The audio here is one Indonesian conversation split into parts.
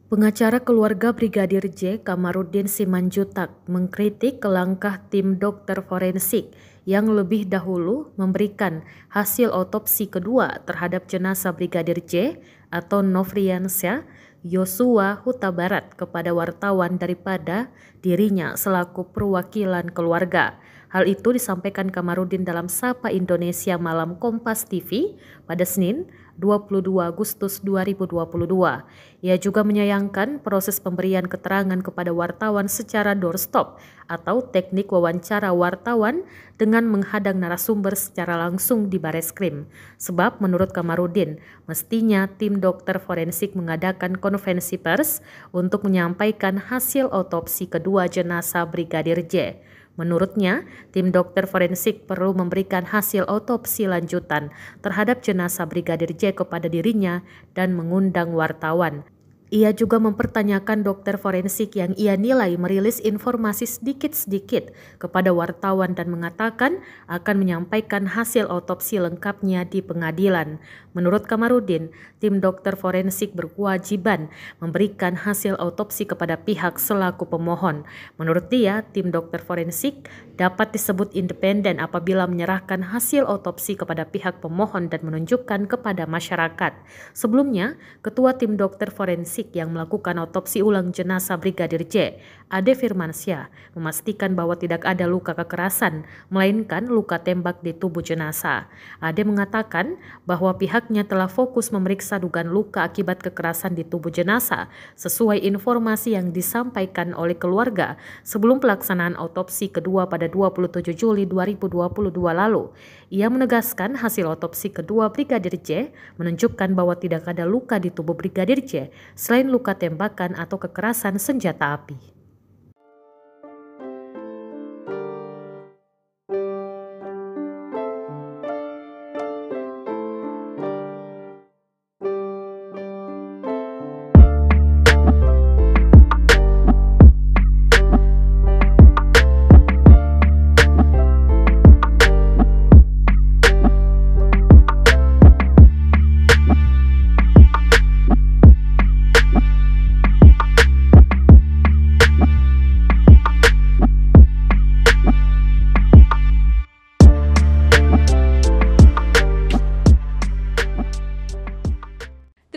Pengacara keluarga Brigadir J, Kamarudin Simanjuntak, mengkritik langkah tim dokter forensik yang lebih dahulu memberikan hasil otopsi kedua terhadap jenazah Brigadir J atau Nofriansyah Yosua Huta Barat kepada wartawan daripada dirinya selaku perwakilan keluarga. Hal itu disampaikan Kamarudin dalam Sapa Indonesia Malam Kompas TV pada Senin 22 Agustus 2022. Ia juga menyayangkan proses pemberian keterangan kepada wartawan secara doorstop atau teknik wawancara wartawan dengan menghadang narasumber secara langsung di Bareskrim. Sebab menurut Kamarudin, mestinya tim dokter forensik mengadakan konferensi pers untuk menyampaikan hasil otopsi kedua jenazah Brigadir J. Menurutnya, tim dokter forensik perlu memberikan hasil otopsi lanjutan terhadap jenazah Brigadir J kepada dirinya dan mengundang wartawan. Ia juga mempertanyakan dokter forensik yang ia nilai merilis informasi sedikit-sedikit kepada wartawan dan mengatakan akan menyampaikan hasil otopsi lengkapnya di pengadilan. Menurut Kamarudin, tim dokter forensik berkewajiban memberikan hasil otopsi kepada pihak selaku pemohon. Menurut dia, tim dokter forensik dapat disebut independen apabila menyerahkan hasil otopsi kepada pihak pemohon dan menunjukkan kepada masyarakat. Sebelumnya, Ketua Tim Dokter Forensik yang melakukan otopsi ulang jenazah Brigadir J, Ade Firmansyah, memastikan bahwa tidak ada luka kekerasan, melainkan luka tembak di tubuh jenazah. Ade mengatakan bahwa pihaknya telah fokus memeriksa dugaan luka akibat kekerasan di tubuh jenazah sesuai informasi yang disampaikan oleh keluarga sebelum pelaksanaan otopsi kedua pada 27 Juli 2022 lalu. Ia menegaskan hasil otopsi kedua Brigadir J menunjukkan bahwa tidak ada luka di tubuh Brigadir J selain luka tembakan atau kekerasan senjata api.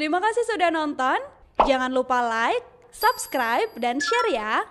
Terima kasih sudah nonton. Jangan lupa like, subscribe, dan share ya.